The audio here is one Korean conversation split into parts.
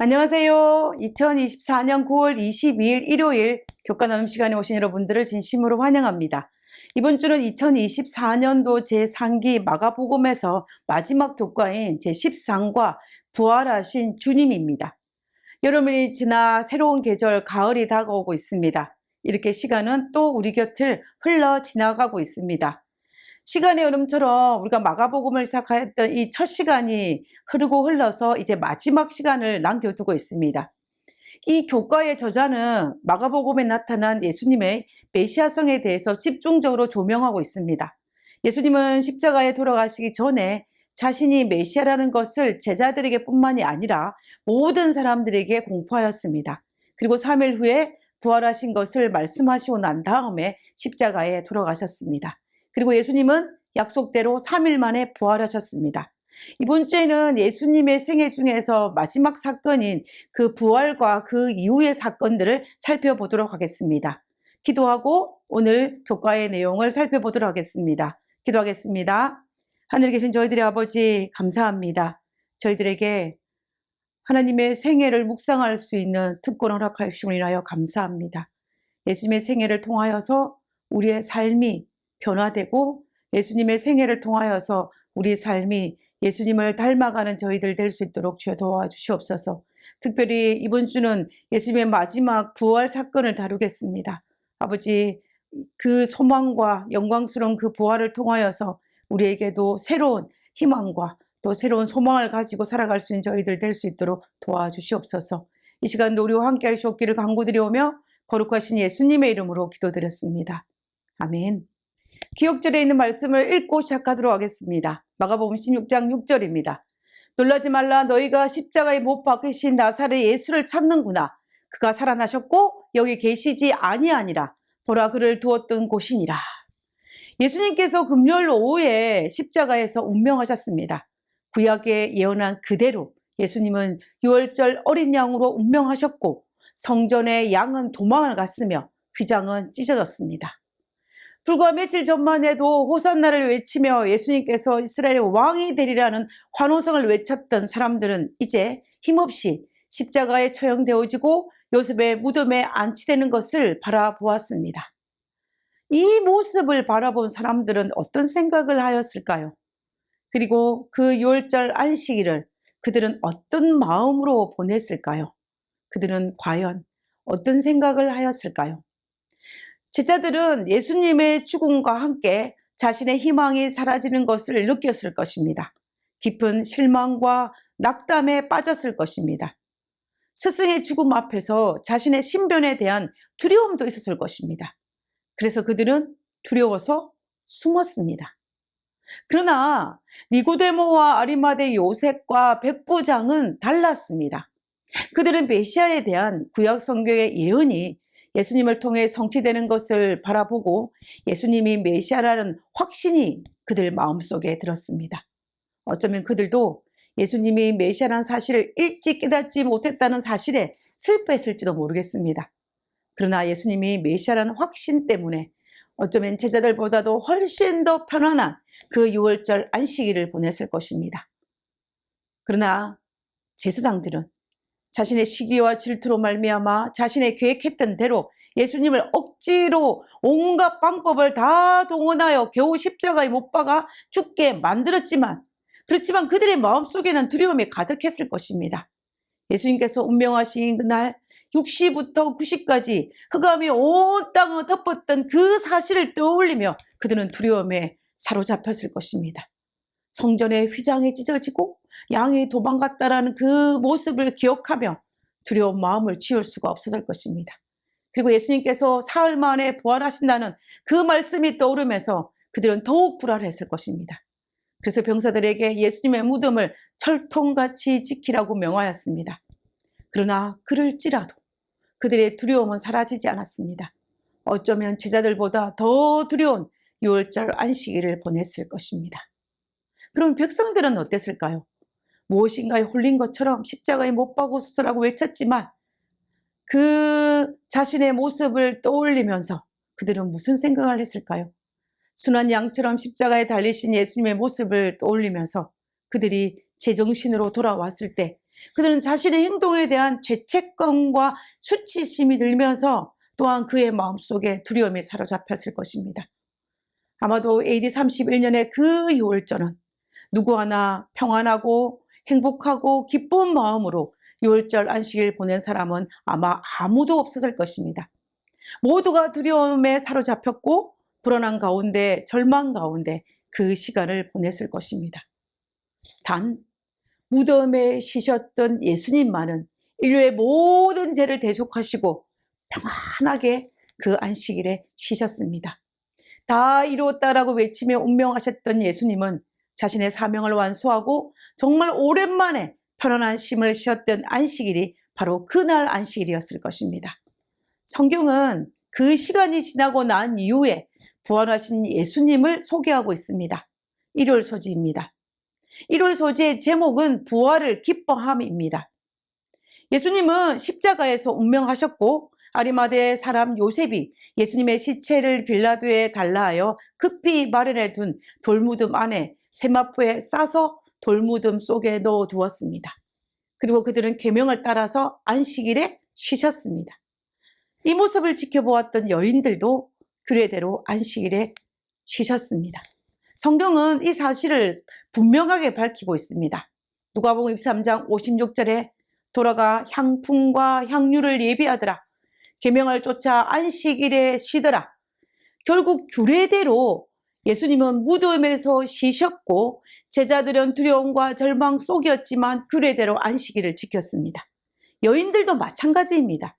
안녕하세요. 2024년 9월 22일 일요일 교과 나눔 시간에 오신 여러분들을 진심으로 환영합니다. 이번 주는 2024년도 제3기 마가복음에서 마지막 교과인 제13과 부활하신 주님입니다. 여름이 지나 새로운 계절 가을이 다가오고 있습니다. 이렇게 시간은 또 우리 곁을 흘러 지나가고 있습니다. 시간의 흐름처럼 우리가 마가복음을 시작했던 이 첫 시간이 흐르고 흘러서 이제 마지막 시간을 남겨두고 있습니다. 이 교과의 저자는 마가복음에 나타난 예수님의 메시아성에 대해서 집중적으로 조명하고 있습니다. 예수님은 십자가에 돌아가시기 전에 자신이 메시아라는 것을 제자들에게 뿐만이 아니라 모든 사람들에게 공포하였습니다. 그리고 3일 후에 부활하신 것을 말씀하시고 난 다음에 십자가에 돌아가셨습니다. 그리고 예수님은 약속대로 3일 만에 부활하셨습니다. 이번 주에는 예수님의 생애 중에서 마지막 사건인 그 부활과 그 이후의 사건들을 살펴보도록 하겠습니다. 기도하고 오늘 교과의 내용을 살펴보도록 하겠습니다. 기도하겠습니다. 하늘에 계신 저희들의 아버지 감사합니다. 저희들에게 하나님의 생애를 묵상할 수 있는 특권을 허락하여 주심을 인하여 감사합니다. 예수님의 생애를 통하여서 우리의 삶이 변화되고 예수님의 생애를 통하여서 우리 삶이 예수님을 닮아가는 저희들 될 수 있도록 주여 도와주시옵소서. 특별히 이번 주는 예수님의 마지막 부활 사건을 다루겠습니다. 아버지, 그 소망과 영광스러운 그 부활을 통하여서 우리에게도 새로운 희망과 또 새로운 소망을 가지고 살아갈 수 있는 저희들 될 수 있도록 도와주시옵소서. 이 시간도 우리와 함께 하시옵기를 간구드리오며 거룩하신 예수님의 이름으로 기도드렸습니다. 아멘. 기억절에 있는 말씀을 읽고 시작하도록 하겠습니다. 마가복음 16장 6절입니다. 놀라지 말라, 너희가 십자가에 못 박히신 나사렛 예수를 찾는구나. 그가 살아나셨고 여기 계시지 아니하니라. 보라, 그를 두었던 곳이니라. 예수님께서 금요일 오후에 십자가에서 운명하셨습니다. 구약에 예언한 그대로 예수님은 유월절 어린 양으로 운명하셨고 성전의 양은 도망을 갔으며 휘장은 찢어졌습니다. 불과 며칠 전만 해도 호산나를 외치며 예수님께서 이스라엘의 왕이 되리라는 환호성을 외쳤던 사람들은 이제 힘없이 십자가에 처형되어지고 요셉의 무덤에 안치되는 것을 바라보았습니다. 이 모습을 바라본 사람들은 어떤 생각을 하였을까요? 그리고 그 유월절 안식일을 그들은 어떤 마음으로 보냈을까요? 그들은 과연 어떤 생각을 하였을까요? 제자들은 예수님의 죽음과 함께 자신의 희망이 사라지는 것을 느꼈을 것입니다. 깊은 실망과 낙담에 빠졌을 것입니다. 스승의 죽음 앞에서 자신의 신변에 대한 두려움도 있었을 것입니다. 그래서 그들은 두려워서 숨었습니다. 그러나 니고데모와 아리마대 요셉과 백부장은 달랐습니다. 그들은 메시아에 대한 구약 성경의 예언이 예수님을 통해 성취되는 것을 바라보고 예수님이 메시아라는 확신이 그들 마음속에 들었습니다. 어쩌면 그들도 예수님이 메시아라는 사실을 일찍 깨닫지 못했다는 사실에 슬퍼했을지도 모르겠습니다. 그러나 예수님이 메시아라는 확신 때문에 어쩌면 제자들보다도 훨씬 더 편안한 그 유월절 안식일을 보냈을 것입니다. 그러나 제사장들은 자신의 시기와 질투로 말미암아 자신의 계획했던 대로 예수님을 억지로 온갖 방법을 다 동원하여 겨우 십자가에 못 박아 죽게 만들었지만 그렇지만 그들의 마음속에는 두려움이 가득했을 것입니다. 예수님께서 운명하신 그날 6시부터 9시까지 흑암이 온 땅을 덮었던 그 사실을 떠올리며 그들은 두려움에 사로잡혔을 것입니다. 성전의 휘장이 찢어지고 양이 도망갔다라는 그 모습을 기억하며 두려운 마음을 지울 수가 없었을 것입니다. 그리고 예수님께서 사흘 만에 부활하신다는 그 말씀이 떠오르면서 그들은 더욱 불안했을 것입니다. 그래서 병사들에게 예수님의 무덤을 철통같이 지키라고 명하였습니다. 그러나 그럴지라도 그들의 두려움은 사라지지 않았습니다. 어쩌면 제자들보다 더 두려운 유월절 안식일을 보냈을 것입니다. 그럼 백성들은 어땠을까요? 무엇인가에 홀린 것처럼 십자가에 못 박으소서라고 외쳤지만 그 자신의 모습을 떠올리면서 그들은 무슨 생각을 했을까요? 순한 양처럼 십자가에 달리신 예수님의 모습을 떠올리면서 그들이 제정신으로 돌아왔을 때 그들은 자신의 행동에 대한 죄책감과 수치심이 들면서 또한 그의 마음속에 두려움에 사로잡혔을 것입니다. 아마도 AD 31년의 그 6월절은 누구 하나 평안하고 행복하고 기쁜 마음으로 6월절 안식일 보낸 사람은 아마 아무도 없었을 것입니다. 모두가 두려움에 사로잡혔고 불안한 가운데 절망 가운데 그 시간을 보냈을 것입니다. 단 무덤에 쉬셨던 예수님만은 인류의 모든 죄를 대속하시고 평안하게 그 안식일에 쉬셨습니다. 다 이루었다라고 외치며 운명하셨던 예수님은 자신의 사명을 완수하고 정말 오랜만에 편안한 쉼을 쉬었던 안식일이 바로 그날 안식일이었을 것입니다. 성경은 그 시간이 지나고 난 이후에 부활하신 예수님을 소개하고 있습니다. 1월 소지입니다. 1월 소지의 제목은 부활을 기뻐함입니다. 예수님은 십자가에서 운명하셨고 아리마대 사람 요셉이 예수님의 시체를 빌라도에 달라하여 급히 마련해 둔 돌무덤 안에 세마포에 싸서 돌무덤 속에 넣어 두었습니다. 그리고 그들은 계명을 따라서 안식일에 쉬셨습니다. 이 모습을 지켜보았던 여인들도 규례대로 안식일에 쉬셨습니다. 성경은 이 사실을 분명하게 밝히고 있습니다. 누가복음 23장 56절에 돌아가 향품과 향유를 예비하더라. 계명을 쫓아 안식일에 쉬더라. 결국 규례대로 예수님은 무덤에서 쉬셨고 제자들은 두려움과 절망 속이었지만 규례대로 안식일을 지켰습니다. 여인들도 마찬가지입니다.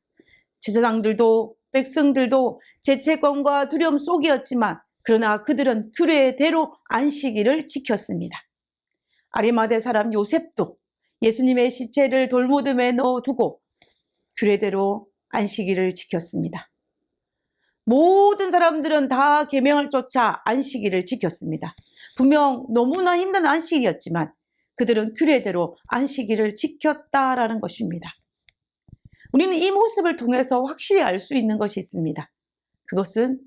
제사장들도 백성들도 죄책감과 두려움 속이었지만 그러나 그들은 규례대로 안식일을 지켰습니다. 아리마대 사람 요셉도 예수님의 시체를 돌무덤에 넣어두고 규례대로 안식일을 지켰습니다. 모든 사람들은 다 계명을 쫓아 안식일을 지켰습니다. 분명 너무나 힘든 안식일이었지만 그들은 규례대로 안식일을 지켰다라는 것입니다. 우리는 이 모습을 통해서 확실히 알 수 있는 것이 있습니다. 그것은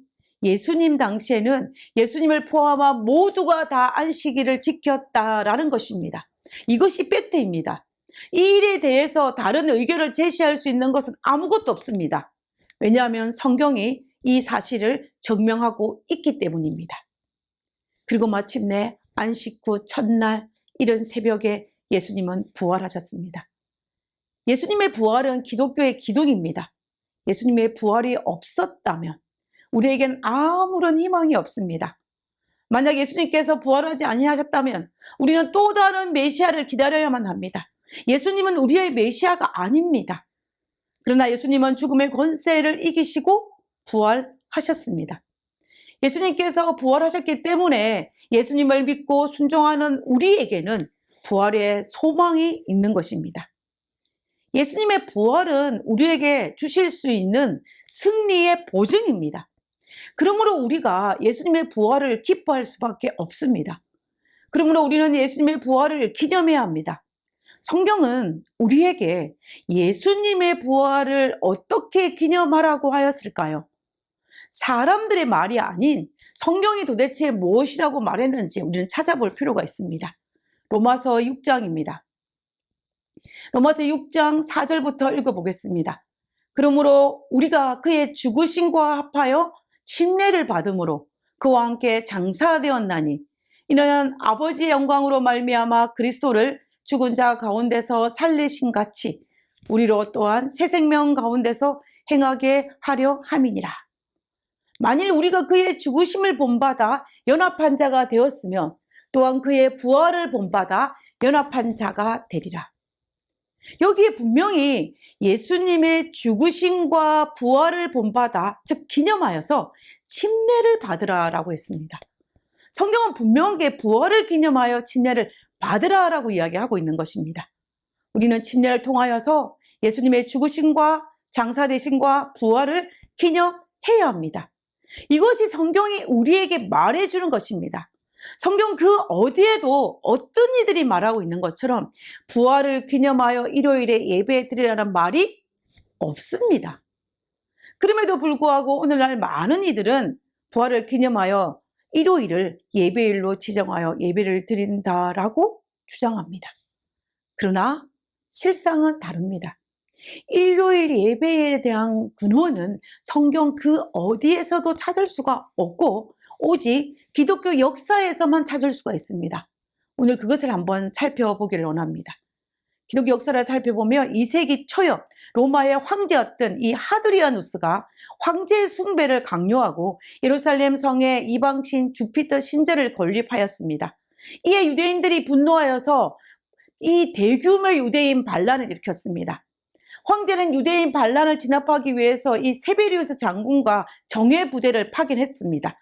예수님 당시에는 예수님을 포함한 모두가 다 안식일을 지켰다라는 것입니다. 이것이 팩트입니다. 이 일에 대해서 다른 의견을 제시할 수 있는 것은 아무것도 없습니다. 왜냐하면 성경이 이 사실을 증명하고 있기 때문입니다. 그리고 마침내 안식 후 첫날 이른 새벽에 예수님은 부활하셨습니다. 예수님의 부활은 기독교의 기둥입니다. 예수님의 부활이 없었다면 우리에겐 아무런 희망이 없습니다. 만약 예수님께서 부활하지 아니하셨다면 우리는 또 다른 메시아를 기다려야만 합니다. 예수님은 우리의 메시아가 아닙니다. 그러나 예수님은 죽음의 권세를 이기시고 부활하셨습니다. 예수님께서 부활하셨기 때문에 예수님을 믿고 순종하는 우리에게는 부활의 소망이 있는 것입니다. 예수님의 부활은 우리에게 주실 수 있는 승리의 보증입니다. 그러므로 우리가 예수님의 부활을 기뻐할 수밖에 없습니다. 그러므로 우리는 예수님의 부활을 기념해야 합니다. 성경은 우리에게 예수님의 부활을 어떻게 기념하라고 하였을까요? 사람들의 말이 아닌 성경이 도대체 무엇이라고 말했는지 우리는 찾아볼 필요가 있습니다. 로마서 6장입니다. 로마서 6장 4절부터 읽어보겠습니다. 그러므로 우리가 그의 죽으심과 합하여 침례를 받음으로 그와 함께 장사되었나니 이는 아버지의 영광으로 말미암아 그리스도를 죽은 자 가운데서 살리신 같이 우리로 또한 새 생명 가운데서 행하게 하려 함이니라. 만일 우리가 그의 죽으심을 본받아 연합한 자가 되었으면 또한 그의 부활을 본받아 연합한 자가 되리라. 여기에 분명히 예수님의 죽으심과 부활을 본받아, 즉 기념하여서 침례를 받으라라고 했습니다. 성경은 분명하게 부활을 기념하여 침례를 받으라라고 이야기하고 있는 것입니다. 우리는 침례를 통하여서 예수님의 죽으심과 장사되심과 부활을 기념해야 합니다. 이것이 성경이 우리에게 말해주는 것입니다. 성경 그 어디에도 어떤 이들이 말하고 있는 것처럼 부활을 기념하여 일요일에 예배 드리라는 말이 없습니다. 그럼에도 불구하고 오늘날 많은 이들은 부활을 기념하여 일요일을 예배일로 지정하여 예배를 드린다라고 주장합니다. 그러나 실상은 다릅니다. 일요일 예배에 대한 근원은 성경 그 어디에서도 찾을 수가 없고 오직 기독교 역사에서만 찾을 수가 있습니다. 오늘 그것을 한번 살펴보기를 원합니다. 기독교 역사를 살펴보면 2세기 초엽 로마의 황제였던 이 하드리아누스가 황제 숭배를 강요하고 예루살렘 성에 이방신 주피터 신전을 건립하였습니다. 이에 유대인들이 분노하여서 이 대규모 유대인 반란을 일으켰습니다. 황제는 유대인 반란을 진압하기 위해서 이 세베리우스 장군과 정예 부대를 파견했습니다.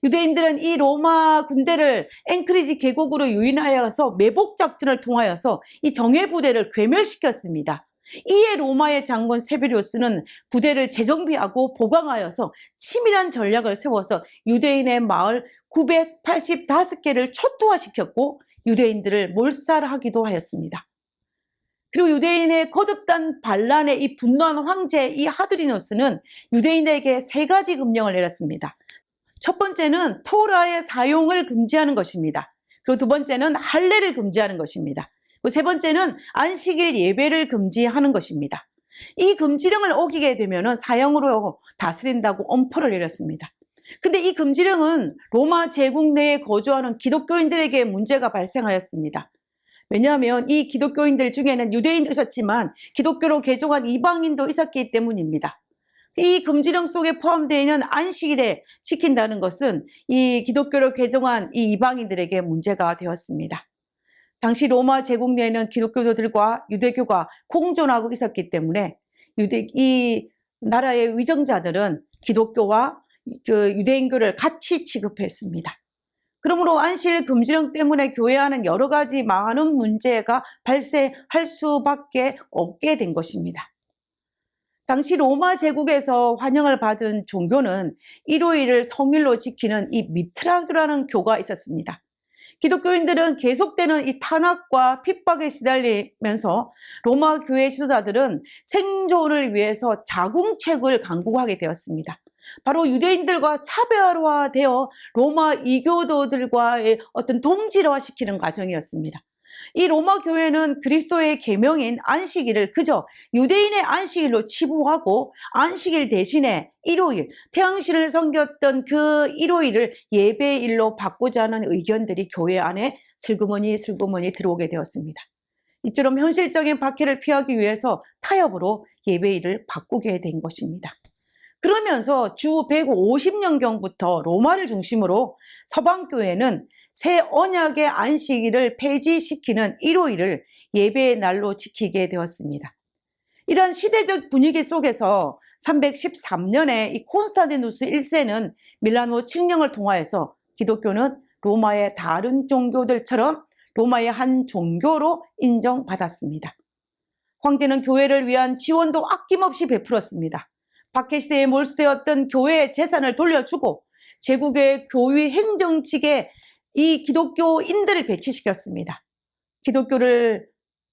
유대인들은 이 로마 군대를 앵크리지 계곡으로 유인하여서 매복 작전을 통하여서 이 정예 부대를 괴멸시켰습니다. 이에 로마의 장군 세베리우스는 부대를 재정비하고 보강하여서 치밀한 전략을 세워서 유대인의 마을 985개를 초토화시켰고 유대인들을 몰살하기도 하였습니다. 그리고 유대인의 거듭난 반란에 이 분노한 황제 이 하드리누스는 유대인에게 3가지 금령을 내렸습니다. 첫 번째는 토라의 사용을 금지하는 것입니다. 그리고 2번째는 할례를 금지하는 것입니다. 그리고 3번째는 안식일 예배를 금지하는 것입니다. 이 금지령을 어기게 되면 사형으로 다스린다고 엄포를 내렸습니다. 근데 이 금지령은 로마 제국 내에 거주하는 기독교인들에게 문제가 발생하였습니다. 왜냐하면 이 기독교인들 중에는 유대인도 있었지만 기독교로 개종한 이방인도 있었기 때문입니다. 이 금지령 속에 포함되어 있는 안식일에 지킨다는 것은 이 기독교로 개종한 이 이방인들에게 문제가 되었습니다. 당시 로마 제국 내에는 기독교도들과 유대교가 공존하고 있었기 때문에 이 나라의 위정자들은 기독교와 유대인교를 같이 취급했습니다. 그러므로 안식일 금지령 때문에 교회 안은 여러 가지 많은 문제가 발생할 수밖에 없게 된 것입니다. 당시 로마 제국에서 환영을 받은 종교는 일요일을 성일로 지키는 이 미트라교라는 교가 있었습니다. 기독교인들은 계속되는 이 탄압과 핍박에 시달리면서 로마 교회 지도자들은 생존을 위해서 자궁책을 강구하게 되었습니다. 바로 유대인들과 차별화되어 로마 이교도들과의 어떤 동질화시키는 과정이었습니다. 이 로마 교회는 그리스도의 계명인 안식일을 그저 유대인의 안식일로 치부하고 안식일 대신에 일요일, 태양신을 섬겼던 그 일요일을 예배일로 바꾸자 하는 의견들이 교회 안에 슬그머니 들어오게 되었습니다. 이처럼 현실적인 박해를 피하기 위해서 타협으로 예배일을 바꾸게 된 것입니다. 그러면서 주 150년경부터 로마를 중심으로 서방교회는 새 언약의 안식일을 폐지시키는 일요일을 예배의 날로 지키게 되었습니다. 이런 시대적 분위기 속에서 313년에 이 콘스탄티누스 1세는 밀라노 칙령을 통하여서 기독교는 로마의 다른 종교들처럼 로마의 한 종교로 인정받았습니다. 황제는 교회를 위한 지원도 아낌없이 베풀었습니다. 박해시대에 몰수되었던 교회의 재산을 돌려주고 제국의 교회 행정직에 이 기독교인들을 배치시켰습니다. 기독교를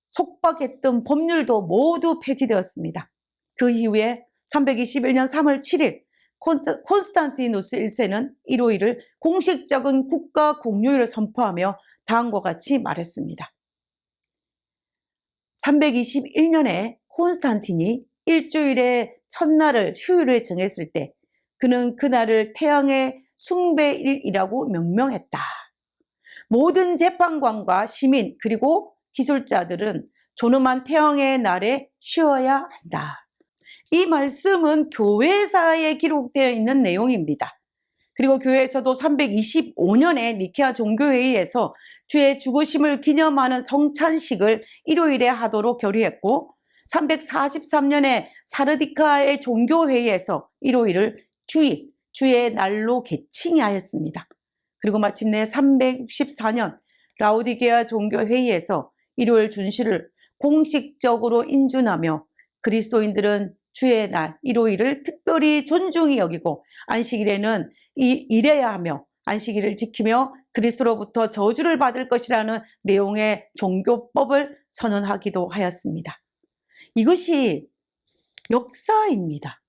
속박했던 법률도 모두 폐지되었습니다. 그 이후에 321년 3월 7일 콘스탄티누스 1세는 일요일을 공식적인 국가 공휴일을 선포하며 다음과 같이 말했습니다. 321년에 콘스탄틴이 일주일의 첫날을 휴일로 정했을 때 그는 그날을 태양의 숭배일이라고 명명했다. 모든 재판관과 시민 그리고 기술자들은 존엄한 태양의 날에 쉬어야 한다. 이 말씀은 교회사에 기록되어 있는 내용입니다. 그리고 교회에서도 325년에 니케아 종교회의에서 주의 죽으심을 기념하는 성찬식을 일요일에 하도록 결의했고 343년에 사르디카의 종교회의에서 일요일을 주의 날로 개칭하였습니다. 그리고 마침내 364년 라오디게아 종교회의에서 일요일 준시를 공식적으로 인준하며 그리스도인들은 주의 날 일요일을 특별히 존중히 여기고 안식일에는 일해야 하며 안식일을 지키며 그리스도로부터 저주를 받을 것이라는 내용의 종교법을 선언하기도 하였습니다. 이것이 역사입니다.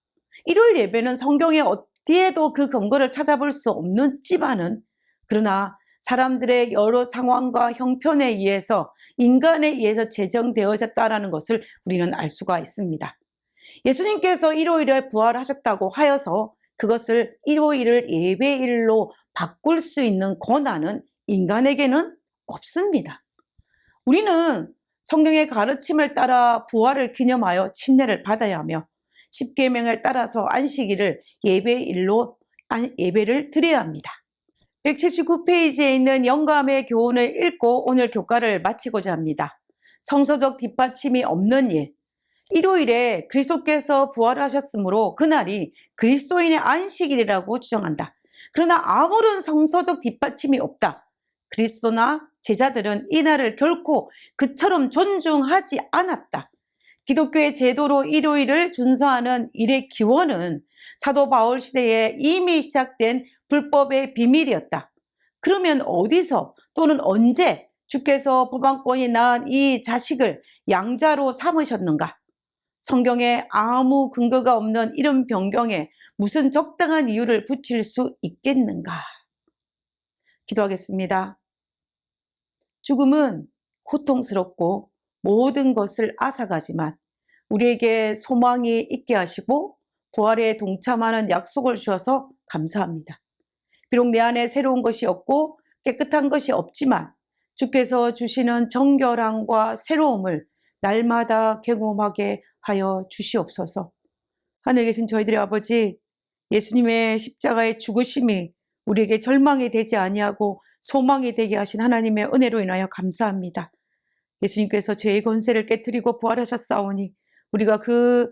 일요일 예배는 성경에 어디에도 그 근거를 찾아볼 수 없는지만은 그러나 사람들의 여러 상황과 형편에 의해서 인간에 의해서 제정되어졌다는 것을 우리는 알 수가 있습니다. 예수님께서 일요일에 부활하셨다고 하여서 그것을 일요일을 예배일로 바꿀 수 있는 권한은 인간에게는 없습니다. 우리는 성경의 가르침을 따라 부활을 기념하여 침례를 받아야 하며 십계명을 따라서 안식일을 예배일로 예배를 드려야 합니다. 179페이지에 있는 영감의 교훈을 읽고 오늘 교과를 마치고자 합니다. 성서적 뒷받침이 없는 일. 일요일에 그리스도께서 부활하셨으므로 그날이 그리스도인의 안식일이라고 주장한다. 그러나 아무런 성서적 뒷받침이 없다. 그리스도나 제자들은 이날을 결코 그처럼 존중하지 않았다. 기독교의 제도로 일요일을 준수하는 일의 기원은 사도 바울 시대에 이미 시작된 불법의 비밀이었다. 그러면 어디서 또는 언제 주께서 법안권이 낳은 이 자식을 양자로 삼으셨는가? 성경에 아무 근거가 없는 이런 변경에 무슨 적당한 이유를 붙일 수 있겠는가? 기도하겠습니다. 죽음은 고통스럽고 모든 것을 앗아가지만 우리에게 소망이 있게 하시고 부활에 동참하는 약속을 주셔서 감사합니다. 비록 내 안에 새로운 것이 없고 깨끗한 것이 없지만 주께서 주시는 정결함과 새로움을 날마다 경험하게 하여 주시옵소서. 하늘에 계신 저희들의 아버지, 예수님의 십자가의 죽으심이 우리에게 절망이 되지 아니하고 소망이 되게 하신 하나님의 은혜로 인하여 감사합니다. 예수님께서 죄의 권세를 깨뜨리고 부활하셨사오니 우리가 그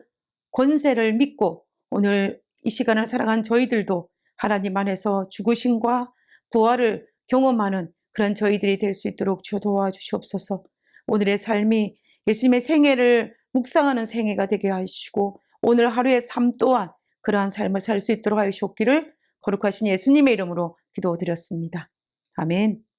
권세를 믿고 오늘 이 시간을 살아간 저희들도 하나님 안에서 죽으심과 부활을 경험하는 그런 저희들이 될 수 있도록 주여 도와주시옵소서. 오늘의 삶이 예수님의 생애를 묵상하는 생애가 되게 하시고 오늘 하루의 삶 또한 그러한 삶을 살 수 있도록 하시옵기를 거룩하신 예수님의 이름으로 기도드렸습니다. 아멘.